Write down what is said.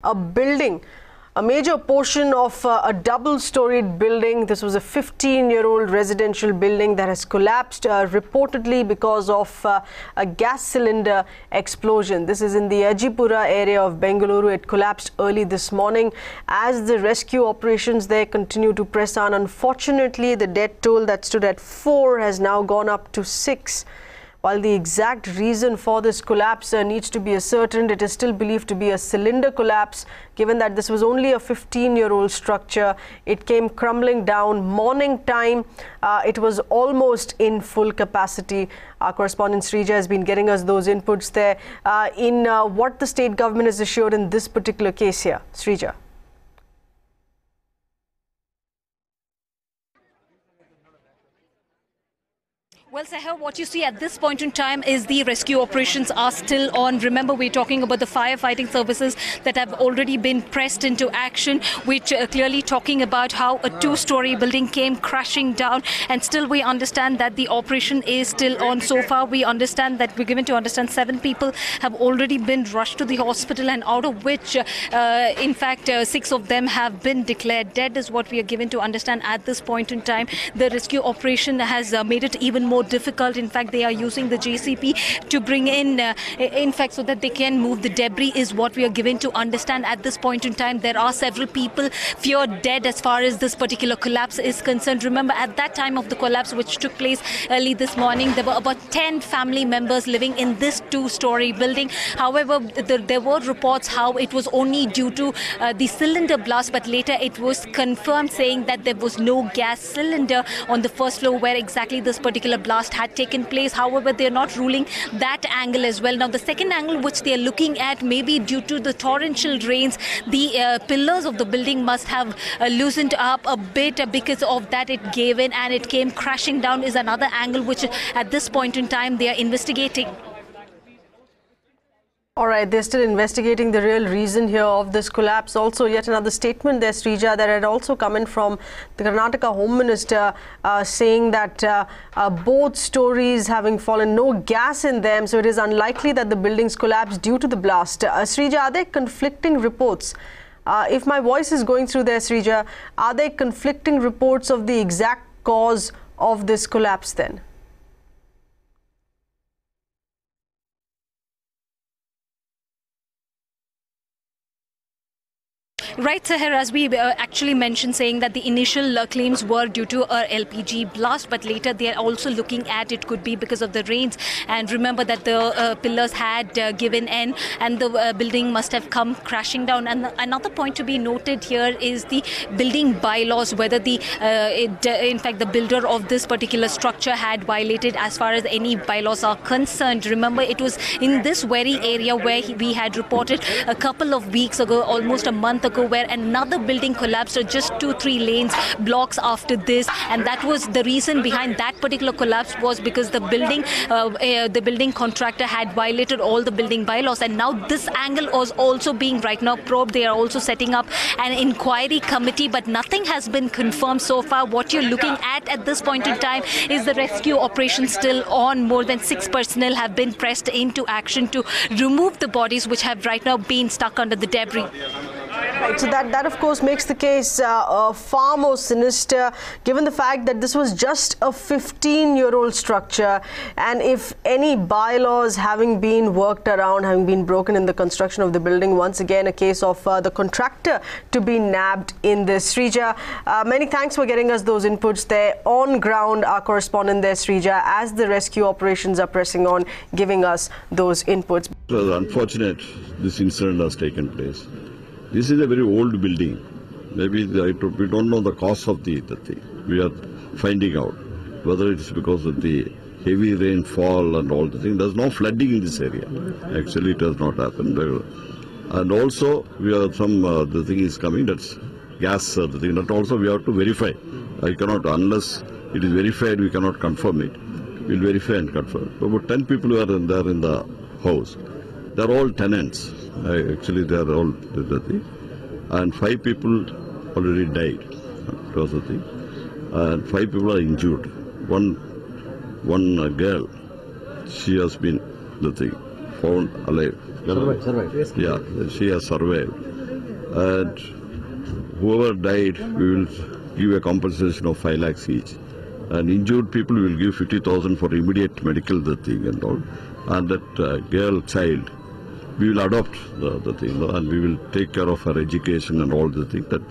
A building, a major portion of a double-storied building. This was a 15-year-old residential building that has collapsed reportedly because of a gas cylinder explosion. This is in the Ejipura area of Bengaluru. It collapsed early this morning as the rescue operations there continue to press on. Unfortunately, the death toll that stood at 4 has now gone up to 6. While the exact reason for this collapse needs to be ascertained, it is still believed to be a cylinder collapse. Given that this was only a 15-year-old structure, it came crumbling down morning time. It was almost in full capacity. Our correspondent Srija has been getting us those inputs there in what the state government has assured in this particular case here. Srija. Well, Sahar, what you see at this point in time is the rescue operations are still on. Remember, we're talking about the firefighting services that have already been pressed into action, which clearly talking about how a two-story building came crashing down. And still we understand that the operation is still on. So far, we understand that we're given to understand 7 people have already been rushed to the hospital, and out of which, in fact, 6 of them have been declared dead, is what we are given to understand at this point in time. The rescue operation has made it even more difficult. In fact, they are using the JCB to bring in fact, so that they can move the debris, is what we are given to understand at this point in time. There are several people feared dead as far as this particular collapse is concerned. Remember, at that time of the collapse, which took place early this morning, there were about 10 family members living in this two-story building. However, there were reports how it was only due to the cylinder blast, but later it was confirmed saying that there was no gas cylinder on the first floor where exactly this particular blast had taken place. However, they're not ruling that angle as well. Now, the second angle which they're looking at, maybe due to the torrential rains, the pillars of the building must have loosened up a bit. Because of that, it gave in and it came crashing down, is another angle which at this point in time they are investigating. All right, they're still investigating the real reason here of this collapse. Also, yet another statement there, Srija, that had also come in from the Karnataka Home Minister saying that both stories having fallen, no gas in them, so it is unlikely that the buildings collapsed due to the blast. Srija, are there conflicting reports? If my voice is going through there, Srija, are there conflicting reports of the exact cause of this collapse then? Right, Sahar, as we actually mentioned, saying that the initial claims were due to a LPG blast, but later they are also looking at it could be because of the rains. And remember that the pillars had given in and the building must have come crashing down. And another point to be noted here is the building bylaws, whether in fact the builder of this particular structure had violated as far as any bylaws are concerned. Remember, it was in this very area where we had reported a couple of weeks ago, almost a month ago, where another building collapsed just 2-3 lanes blocks after this, and that was the reason behind that particular collapse, was because the building contractor had violated all the building bylaws. And now this angle was also being right now probed. They are also setting up an inquiry committee, but nothing has been confirmed so far. What you're looking at this point in time is the rescue operation still on. More than 6 personnel have been pressed into action to remove the bodies which have right now been stuck under the debris. Right, so that of course makes the case far more sinister, given the fact that this was just a 15-year-old structure, and if any bylaws having been worked around, having been broken in the construction of the building, once again a case of the contractor to be nabbed in this. Srija, many thanks for getting us those inputs there on ground. Our correspondent there, Srija, as the rescue operations are pressing on, giving us those inputs. It was unfortunate this incident has taken place. This is a very old building. Maybe we don't know the cause of the thing. We are finding out whether it's because of the heavy rainfall and all the things. There's no flooding in this area. Actually, it has not happened. And also, we have the thing is coming, that's gas, the thing. That also we have to verify. I cannot, unless it is verified, we cannot confirm it. We'll verify and confirm. About 10 people who are there in the house. They're all tenants. Actually, they are all the thing. And 5 people already died because of the thing. And 5 people are injured. One girl, she has been found alive. Survived. Yeah, she has survived. and whoever died, we will give a compensation of 5 lakhs each. And injured people will give 50,000 for immediate medical thing and all. And that girl child, we will adopt the thing, and we will take care of her education and all the things that